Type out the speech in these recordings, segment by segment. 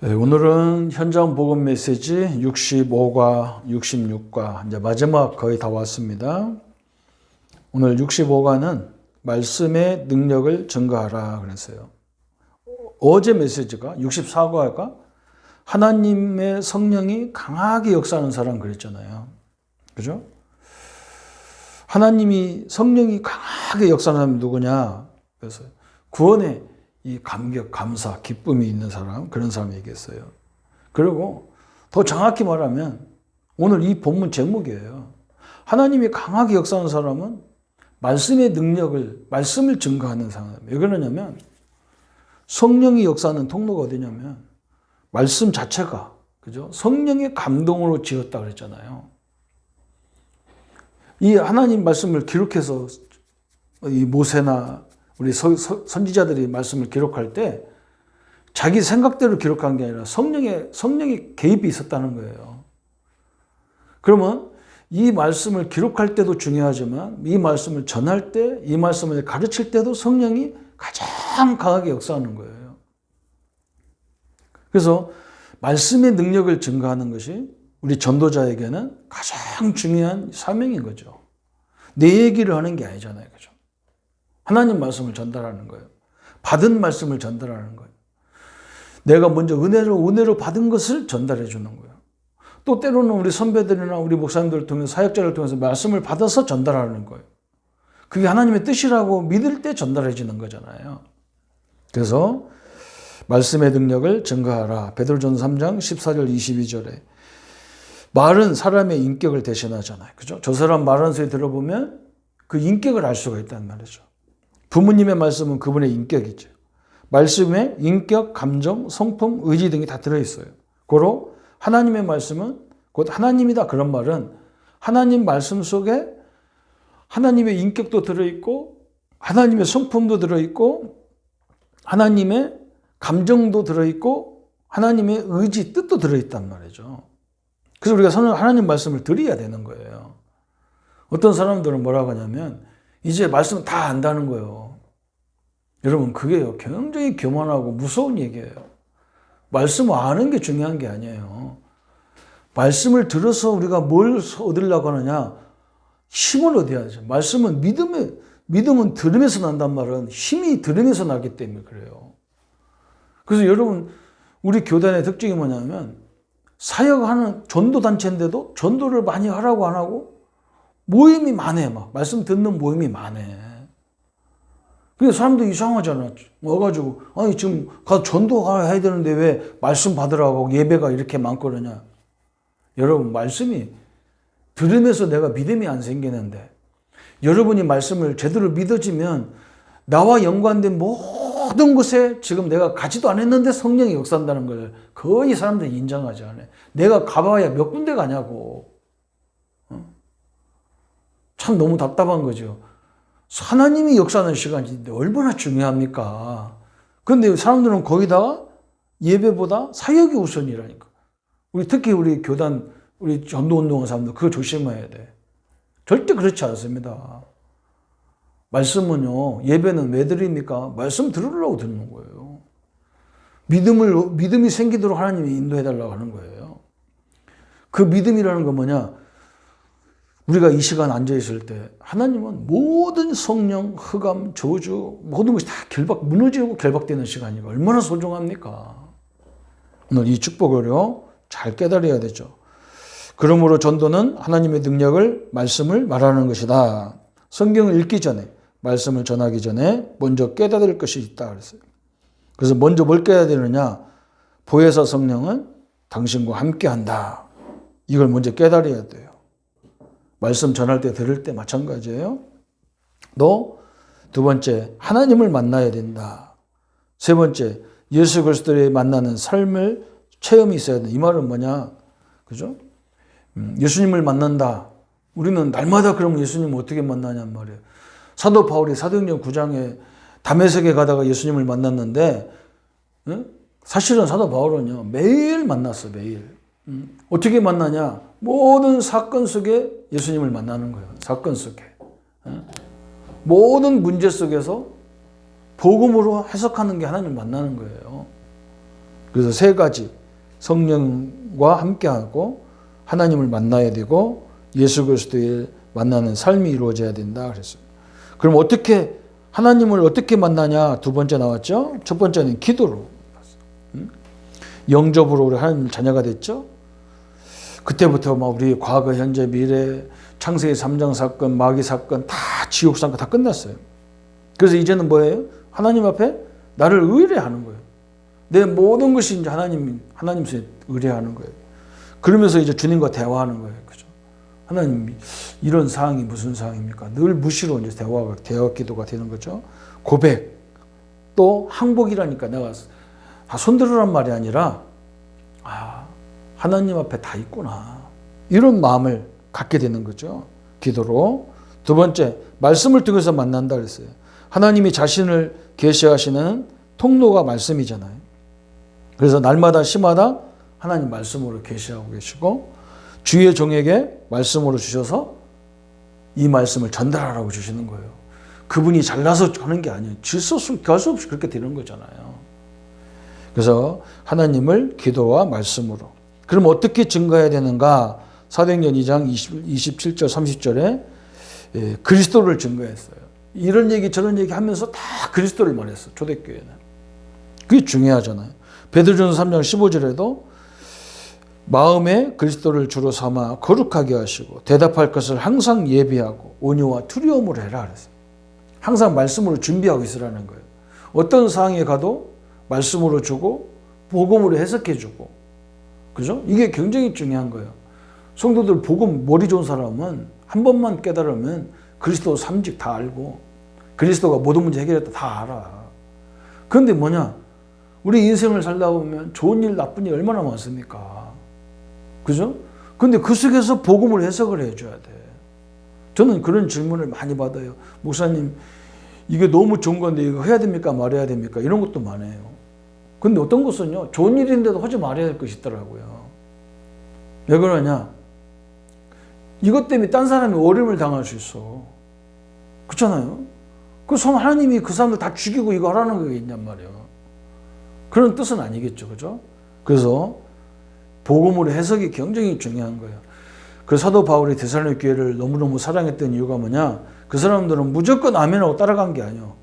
오늘은 현장 복음 메시지 65과 66과 이제 마지막 거의 다 왔습니다. 오늘 65과는 말씀의 능력을 증거하라 그랬어요. 어제 메시지가 64과가 하나님의 성령이 강하게 역사하는 사람 그랬잖아요. 그죠? 하나님이 성령이 강하게 역사하는 사람이 누구냐? 그래서 구원의 이 감격, 감사, 기쁨이 있는 사람, 그런 사람 얘기했어요. 그리고 더 정확히 말하면 오늘 이 본문 제목이에요. 하나님이 강하게 역사하는 사람은 말씀의 능력을, 말씀을 증거하는 사람. 왜 그러냐면 성령이 역사하는 통로가 어디냐면 말씀 자체가, 그죠? 성령의 감동으로 지었다 그랬잖아요. 이 하나님 말씀을 기록해서 이 모세나 우리 선지자들이 말씀을 기록할 때 자기 생각대로 기록한 게 아니라 성령의 개입이 있었다는 거예요. 그러면 이 말씀을 기록할 때도 중요하지만 이 말씀을 전할 때, 이 말씀을 가르칠 때도 성령이 가장 강하게 역사하는 거예요. 그래서 말씀의 능력을 증거하는 것이 우리 전도자에게는 가장 중요한 사명인 거죠. 내 얘기를 하는 게 아니잖아요. 그죠? 하나님 말씀을 전달하는 거예요. 받은 말씀을 전달하는 거예요. 내가 먼저 은혜로 받은 것을 전달해 주는 거예요. 또 때로는 우리 선배들이나 우리 목사님들을 통해서 사역자를 통해서 말씀을 받아서 전달하는 거예요. 그게 하나님의 뜻이라고 믿을 때 전달해지는 거잖아요. 그래서 말씀의 능력을 증거하라. 베드로전서 3장 14절 22절에 말은 사람의 인격을 대신하잖아요. 그죠? 저 사람 말하는 소리 들어보면 그 인격을 알 수가 있다는 말이죠. 부모님의 말씀은 그분의 인격이죠. 말씀에 인격, 감정, 성품, 의지 등이 다 들어있어요. 고로 하나님의 말씀은 곧 하나님이다. 그런 말은 하나님 말씀 속에 하나님의 인격도 들어있고 하나님의 성품도 들어있고 하나님의 감정도 들어있고 하나님의 의지, 뜻도 들어있단 말이죠. 그래서 우리가 하나님 말씀을 드려야 되는 거예요. 어떤 사람들은 뭐라고 하냐면 이제 말씀 다 안다는 거예요. 여러분 그게요 굉장히 교만하고 무서운 얘기예요. 말씀을 아는 게 중요한 게 아니에요. 말씀을 들어서 우리가 뭘 얻으려고 하느냐? 힘을 얻어야죠. 말씀은 믿음은 들으면서 난단 말은 힘이 들으면서 나기 때문에 그래요. 그래서 여러분 우리 교단의 특징이 뭐냐면 사역하는 전도단체인데도 전도를 많이 하라고 안 하고 모임이 많아. 막 말씀 듣는 모임이 많아. 근데 사람들이 이상하잖아. 와가지고 아니 지금 가서 전도해야 되는데 왜 말씀 받으라고 예배가 이렇게 많고 그러냐. 여러분 말씀이 들으면서 내가 믿음이 안 생기는데 여러분이 말씀을 제대로 믿어지면 나와 연관된 모든 것에 지금 내가 가지도 않았는데 성령이 역사한다는 걸 거의 사람들이 인정하지 않아요. 내가 가봐야 몇 군데 가냐고. 참 너무 답답한 거죠. 하나님이 역사하는 시간인데 얼마나 중요합니까? 그런데 사람들은 거기다가 예배보다 사역이 우선이라니까. 특히 우리 교단, 우리 전도운동하는 사람들 그거 조심해야 돼. 절대 그렇지 않습니다. 말씀은요, 예배는 왜 드립니까? 말씀 들으려고 듣는 거예요. 믿음이 생기도록 하나님이 인도해달라고 하는 거예요. 그 믿음이라는 건 뭐냐? 우리가 이 시간 앉아있을 때 하나님은 모든 성령, 흑암, 저주 모든 것이 다 무너지고 결박되는 시간이고 얼마나 소중합니까? 오늘 이 축복을요 잘 깨달아야 되죠. 그러므로 전도는 하나님의 능력을 말씀을 말하는 것이다. 성경을 읽기 전에 말씀을 전하기 전에 먼저 깨달을 것이 있다 그랬어요. 그래서 먼저 뭘 깨달아야 되느냐? 보혜사 성령은 당신과 함께한다. 이걸 먼저 깨달아야 돼요. 말씀 전할 때 들을 때 마찬가지예요. 또 두 번째 하나님을 만나야 된다. 세 번째 예수 그리스도를 만나는 삶을 체험이 있어야 된다. 이 말은 뭐냐? 그죠? 예수님을 만난다. 우리는 날마다 그러면 예수님을 어떻게 만나냔 말이에요. 사도 바울이 사도행전 9장에 다메섹에 가다가 예수님을 만났는데 사실은 사도 바울은요 매일 만났어. 매일. 어떻게 만나냐? 모든 사건 속에 예수님을 만나는 거예요. 사건 속에. 모든 문제 속에서 복음으로 해석하는 게 하나님을 만나는 거예요. 그래서 세 가지, 성령과 함께하고 하나님을 만나야 되고 예수 그리스도를 만나는 삶이 이루어져야 된다 그랬어요. 그럼 어떻게 하나님을 어떻게 만나냐? 두 번째 나왔죠. 첫 번째는 기도로. 영접으로 우리 하나님 자녀가 됐죠. 그때부터 막 우리 과거, 현재, 미래, 창세기 3장 사건, 마귀 사건, 다 지옥 사건 다 끝났어요. 그래서 이제는 뭐예요? 하나님 앞에 나를 의뢰하는 거예요. 내 모든 것이 이제 하나님께 의뢰하는 거예요. 그러면서 이제 주님과 대화하는 거예요. 그죠? 하나님, 이런 상황이 무슨 상황입니까? 늘 무시로 이제 대화 기도가 되는 거죠. 고백, 또 항복이라니까 내가 다 손들으란 말이 아니라, 하나님 앞에 다 있구나. 이런 마음을 갖게 되는 거죠. 기도로. 두 번째, 말씀을 통해서 만난다 그랬어요. 하나님이 자신을 계시하시는 통로가 말씀이잖아요. 그래서 날마다 시마다 하나님 말씀으로 계시하고 계시고 주의 종에게 말씀으로 주셔서 이 말씀을 전달하라고 주시는 거예요. 그분이 잘나서 하는 게 아니에요. 질서 없이 그렇게 되는 거잖아요. 그래서 하나님을 기도와 말씀으로. 그럼 어떻게 증거해야 되는가? 사도행전 2장 27절 30절에 그리스도를 증거했어요. 이런 얘기 저런 얘기 하면서 다 그리스도를 말했어. 초대교회는. 그게 중요하잖아요. 베드로전서 3장 15절에도 마음에 그리스도를 주로 삼아 거룩하게 하시고 대답할 것을 항상 예비하고 온유와 두려움으로 해라 그랬어요. 항상 말씀으로 준비하고 있으라는 거예요. 어떤 상황에 가도 말씀으로 주고 복음으로 해석해 주고, 그죠? 이게 굉장히 중요한 거예요. 성도들 복음 머리 좋은 사람은 한 번만 깨달으면 그리스도 삼직 다 알고 그리스도가 모든 문제 해결했다 다 알아. 그런데 뭐냐? 우리 인생을 살다 보면 좋은 일 나쁜 일 얼마나 많습니까? 그죠? 근데 그 속에서 복음을 해석을 해줘야 돼. 저는 그런 질문을 많이 받아요. 목사님, 이게 너무 좋은 건데 이거 해야 됩니까? 말해야 됩니까? 이런 것도 많아요. 근데 어떤 것은요, 좋은 일인데도 하지 말아야 될 것이 있더라고요. 왜 그러냐? 이것 때문에 딴 사람이 어려움을 당할 수 있어. 그렇잖아요? 그 하나님이 그 사람들 다 죽이고 이거 하라는 게 있냔 말이에요. 그런 뜻은 아니겠죠. 그죠? 그래서 복음으로 해석이 굉장히 중요한 거예요. 그 사도 바울이 데살로니가 교회를 너무너무 사랑했던 이유가 뭐냐? 그 사람들은 무조건 아멘하고 따라간 게 아니에요.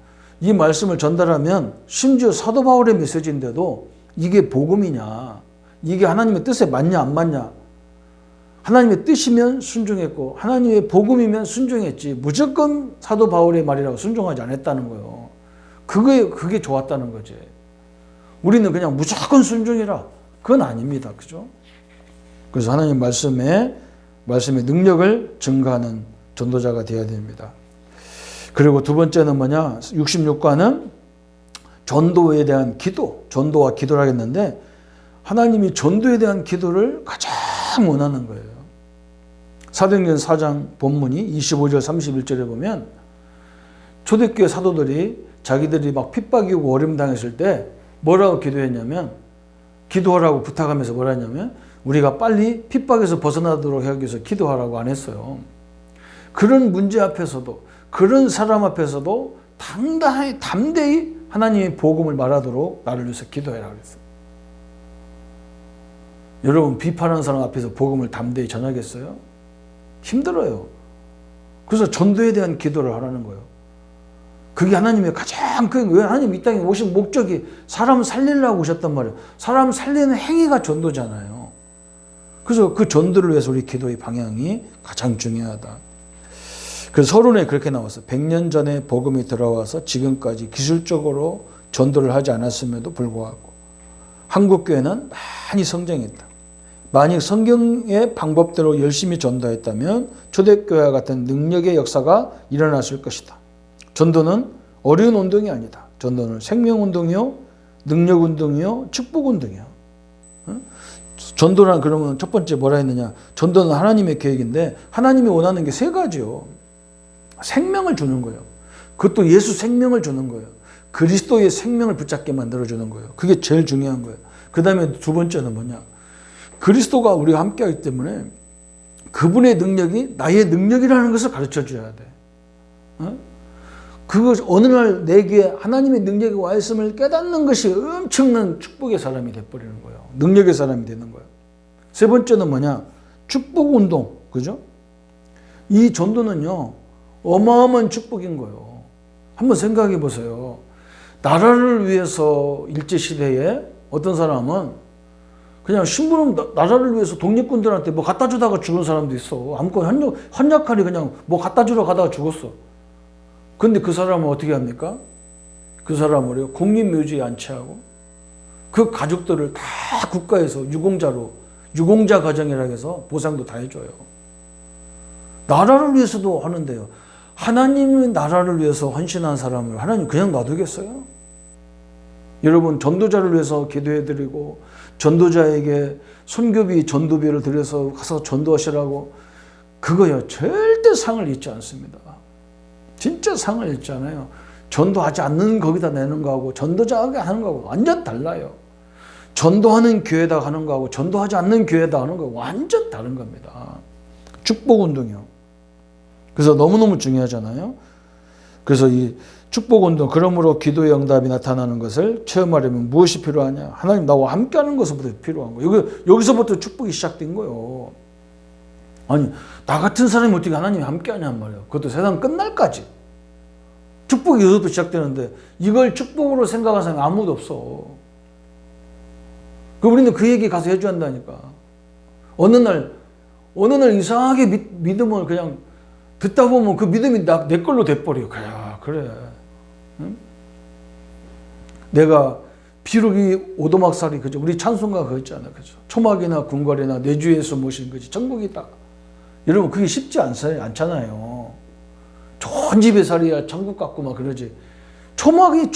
이 말씀을 전달하면 심지어 사도 바울의 메시지인데도 이게 복음이냐? 이게 하나님의 뜻에 맞냐 안 맞냐? 하나님의 뜻이면 순종했고 하나님의 복음이면 순종했지 무조건 사도 바울의 말이라고 순종하지 않았다는 거예요. 그게 좋았다는 거지. 우리는 그냥 무조건 순종해라. 그건 아닙니다. 그죠? 그래서 하나님 말씀의 능력을 증거하는 전도자가 되어야 됩니다. 그리고 두 번째는 뭐냐? 66과는 전도에 대한 기도, 전도와 기도를 하겠는데 하나님이 전도에 대한 기도를 가장 원하는 거예요. 사도행전 4장 본문이 25절 31절에 보면 초대교회 사도들이 자기들이 막 핍박이고 어려움 당했을 때 뭐라고 기도했냐면, 기도하라고 부탁하면서 뭐라 했냐면 우리가 빨리 핍박에서 벗어나도록 하기 위해서 기도하라고 안 했어요. 그런 문제 앞에서도 그런 사람 앞에서도 담대히 하나님의 복음을 말하도록 나를 위해서 기도해라 그랬어요. 여러분 비판하는 사람 앞에서 복음을 담대히 전하겠어요? 힘들어요. 그래서 전도에 대한 기도를 하라는 거예요. 그게 하나님의 가장 큰, 왜 하나님 이 땅에 오신 목적이 사람 살리려고 오셨단 말이에요. 사람 살리는 행위가 전도잖아요. 그래서 그 전도를 위해서 우리 기도의 방향이 가장 중요하다. 그래서 서론에 그렇게 나왔어요. 100년 전에 복음이 들어와서 지금까지 기술적으로 전도를 하지 않았음에도 불구하고 한국교회는 많이 성장했다. 만약 성경의 방법대로 열심히 전도했다면 초대교회와 같은 능력의 역사가 일어났을 것이다. 전도는 어려운 운동이 아니다. 전도는 생명운동이요, 능력운동이요, 축복운동이요. 전도란 그러면 첫 번째 뭐라 했느냐? 전도는 하나님의 계획인데 하나님이 원하는 게 세 가지요. 생명을 주는 거예요. 그것도 예수 생명을 주는 거예요. 그리스도의 생명을 붙잡게 만들어주는 거예요. 그게 제일 중요한 거예요. 그 다음에 두 번째는 뭐냐? 그리스도가 우리와 함께하기 때문에 그분의 능력이 나의 능력이라는 것을 가르쳐 줘야 돼. 그거 어느 날 내게 하나님의 능력이 와 있음을 깨닫는 것이 엄청난 축복의 사람이 돼버리는 거예요. 능력의 사람이 되는 거예요. 세 번째는 뭐냐? 축복 운동. 그죠? 이 전도는요, 어마어마한 축복인 거예요. 한번 생각해 보세요. 나라를 위해서 일제시대에 어떤 사람은 그냥 심부름 나라를 위해서 독립군들한테 뭐 갖다 주다가 죽은 사람도 있어. 아무거나 한약하니 그냥 뭐 갖다 주러 가다가 죽었어. 근데 그 사람은 어떻게 합니까? 그 사람을 국립묘지에 안치하고 그 가족들을 다 국가에서 유공자 가정이라고 해서 보상도 다 해줘요. 나라를 위해서도 하는데요. 하나님의 나라를 위해서 헌신한 사람을 하나님 그냥 놔두겠어요? 여러분, 전도자를 위해서 기도해드리고 전도자에게 선교비, 전도비를 들여서 가서 전도하시라고, 그거요 절대 상을 잊지 않습니다. 진짜 상을 잊지 않아요. 전도하지 않는 거기다 내는 거하고 전도자에게 하는 거하고 완전 달라요. 전도하는 교회다 하는 거하고 전도하지 않는 교회다 하는 거 완전 다른 겁니다. 축복운동이요. 그래서 너무너무 중요하잖아요. 그래서 이 축복운동, 그러므로 기도의 응답이 나타나는 것을 체험하려면 무엇이 필요하냐? 하나님 나와 함께하는 것부터 필요한 거예요. 여기서부터 축복이 시작된 거예요. 아니, 나 같은 사람이 어떻게 하나님이 함께하냔 말이에요. 그것도 세상 끝날까지. 축복이 여기서부터 시작되는데 이걸 축복으로 생각하는 사람이 아무도 없어. 우리는 그 얘기 가서 해줘야 한다니까. 어느 날 이상하게 믿음을 그냥 듣다 보면 그 믿음이 내 걸로 돼버려. 그래. 응? 내가 비록 이 오도막살이, 그죠? 우리 찬송가 그거 있잖아요. 그죠? 초막이나 궁궐이나 내 주에서 모신 거지. 천국이다. 여러분, 그게 쉽지 않잖아요. 좋은 집에 살이야 천국 같고 막 그러지.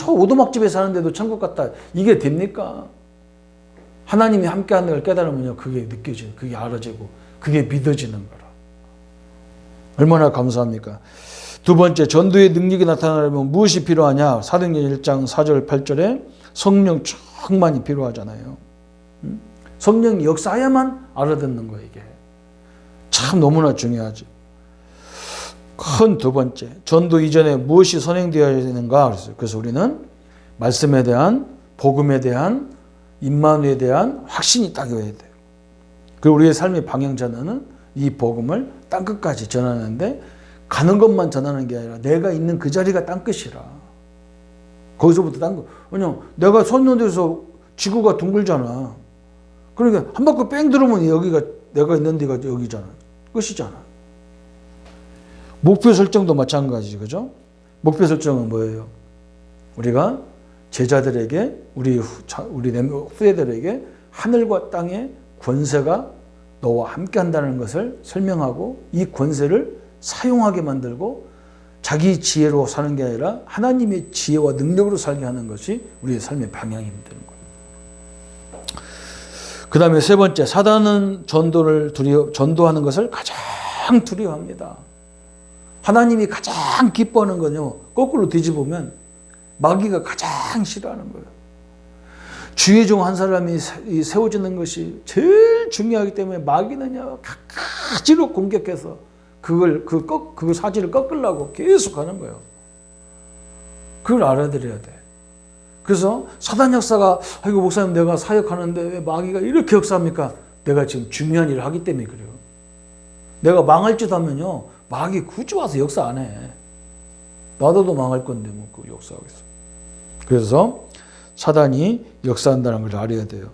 오도막 집에 사는데도 천국 같다. 이게 됩니까? 하나님이 함께하는 걸 깨달으면요, 그게 느껴지는, 그게 알아지고, 그게 믿어지는 거라. 얼마나 감사합니까? 두 번째, 전도의 능력이 나타나려면 무엇이 필요하냐? 사도행전 1장 4절 8절에 성령 충만이 필요하잖아요. 성령이 역사해야만 알아듣는 거예요, 이게. 참 너무나 중요하죠. 큰 두 번째, 전도 이전에 무엇이 선행되어야 되는가? 그래서 우리는 말씀에 대한, 복음에 대한, 임마누엘에 대한 확신이 딱 있어야 돼요. 그리고 우리의 삶의 방향전환은 이 복음을 땅끝까지 전하는데, 가는 것만 전하는 게 아니라 내가 있는 그 자리가 땅끝이라. 거기서부터 땅끝. 왜냐면 내가 서 있는 데서 지구가 둥글잖아. 그러니까 한 바퀴 뺑 들으면 여기가, 내가 있는 데가 여기잖아. 끝이잖아. 목표 설정도 마찬가지죠. 그죠? 목표 설정은 뭐예요? 우리가 제자들에게, 우리 후대들에게 하늘과 땅의 권세가 너와 함께 한다는 것을 설명하고, 이 권세를 사용하게 만들고 자기 지혜로 사는 게 아니라 하나님의 지혜와 능력으로 살게 하는 것이 우리의 삶의 방향이 되는 거예요. 그 다음에 세 번째, 사단은 전도하는 것을 가장 두려워합니다. 하나님이 가장 기뻐하는 건요, 거꾸로 뒤집으면 마귀가 가장 싫어하는 거예요. 주의 종 한 사람이 세워지는 것이 제일 중요하기 때문에 마귀는요, 갖가지로 공격해서 그 사지를 꺾으려고 계속 하는 거예요. 그걸 알아들어야 돼. 그래서 사단 역사가, 아이고 목사님 내가 사역하는데 왜 마귀가 이렇게 역사합니까? 내가 지금 중요한 일을 하기 때문에 그래요. 내가 망할 짓 하면요, 마귀 굳이 와서 역사 안 해. 나도 망할 건데 뭐 그 역사하고 있어. 그래서 사단이 역사한다는 걸 알아야 돼요.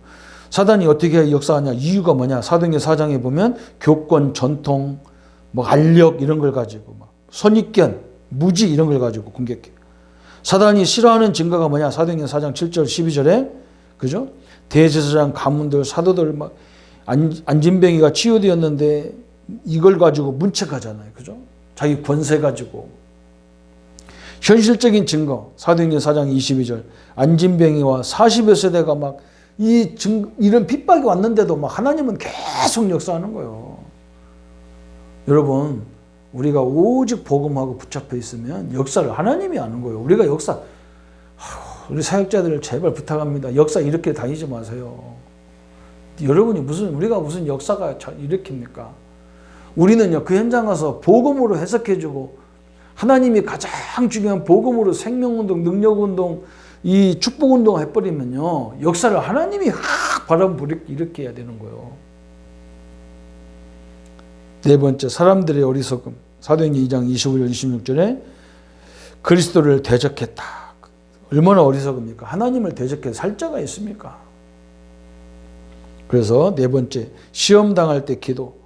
사단이 어떻게 역사하냐? 이유가 뭐냐? 사도행전 4장에 보면 교권, 전통, 뭐 알력 이런 걸 가지고, 막 선입견, 무지 이런 걸 가지고 공격해. 사단이 싫어하는 증거가 뭐냐? 사도행전 4장 7절 12절에, 그죠? 대제사장, 가문들, 사도들 막 안진뱅이가 치유되었는데 이걸 가지고 문책하잖아요. 그죠? 자기 권세 가지고. 현실적인 증거, 사도행전 4장 22절, 안진뱅이와 40여 세대가 막 이런 핍박이 왔는데도 막 하나님은 계속 역사하는 거예요. 여러분, 우리가 오직 복음하고 붙잡혀 있으면 역사를 하나님이 아는 거예요. 우리가 우리 사역자들을 제발 부탁합니다. 역사 이렇게 다니지 마세요. 우리가 무슨 역사가 일으킵니까? 우리는요, 그 현장 가서 복음으로 해석해주고 하나님이 가장 중요한 복음으로 생명운동, 능력운동, 이 축복운동을 해버리면요, 역사를 하나님이 확 바람을 일으켜야 되는 거예요. 네 번째, 사람들의 어리석음. 사도행전 2장 25절 26절에 그리스도를 대적했다. 얼마나 어리석습니까? 하나님을 대적해서 살 자가 있습니까? 그래서 네 번째, 시험 당할 때 기도.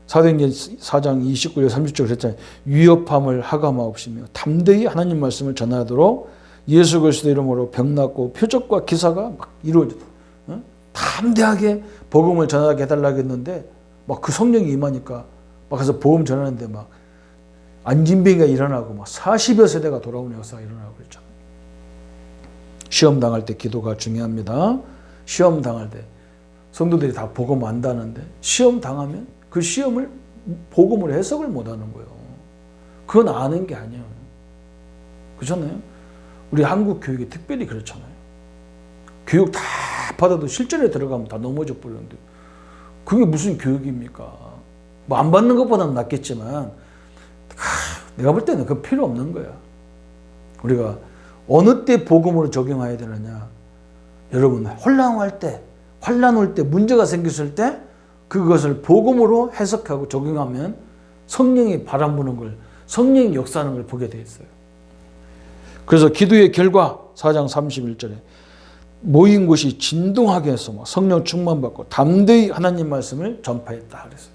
사도행전 4장 29절 30절 그랬잖아요. 위협함을 하감하옵시며 담대히 하나님 말씀을 전하도록 예수 그리스도 이름으로 병 낫고 표적과 기사가 막 이루어져. 담대하게 복음을 전하게 해달라고 했는데 막 그 성령이 임하니까 막 가서 복음 전하는데 막 안진병이가 일어나고 막 40여 세대가 돌아오는 역사가 일어나고 그랬잖아요. 시험 당할 때 기도가 중요합니다. 시험 당할 때 성도들이 다 복음 안다는데 시험 당하면 그 시험을 복음으로 해석을 못하는 거예요. 그건 아는 게 아니에요. 그렇잖아요. 우리 한국 교육이 특별히 그렇잖아요. 교육 다 받아도 실전에 들어가면 다 넘어져 버리는데 그게 무슨 교육입니까? 뭐 안 받는 것보다는 낫겠지만 내가 볼 때는 그건 필요 없는 거야. 우리가 어느 때 복음으로 적용해야 되느냐. 여러분 혼란 올 때 문제가 생겼을 때 그것을 복음으로 해석하고 적용하면 성령이 바람 부는 걸, 성령이 역사하는 걸 보게 돼 있어요. 그래서 기도의 결과 4장 31절에 모인 곳이 진동하게 해서 성령 충만받고 담대히 하나님 말씀을 전파했다 그랬어요.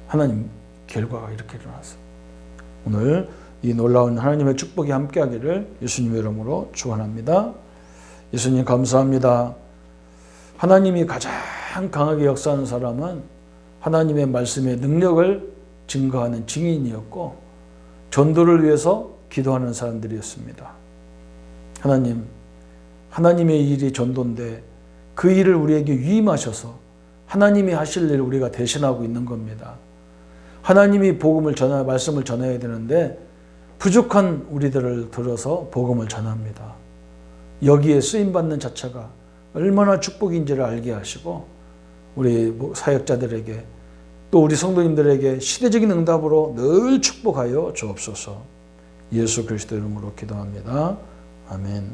하나님 결과가 이렇게 일어났어요. 오늘 이 놀라운 하나님의 축복이 함께하기를 예수님의 이름으로 축원합니다. 예수님 감사합니다. 하나님이 가장 강하게 역사하는 사람은 하나님의 말씀의 능력을 증거하는 증인이었고 전도를 위해서 기도하는 사람들이었습니다. 하나님의 일이 전도인데 그 일을 우리에게 위임하셔서 하나님이 하실 일을 우리가 대신하고 있는 겁니다. 하나님이 말씀을 전해야 되는데 부족한 우리들을 들어서 복음을 전합니다. 여기에 쓰임받는 자체가 얼마나 축복인지를 알게 하시고 우리 사역자들에게 또 우리 성도님들에게 시대적인 응답으로 늘 축복하여 주옵소서. 예수 그리스도 이름으로 기도합니다. 아멘.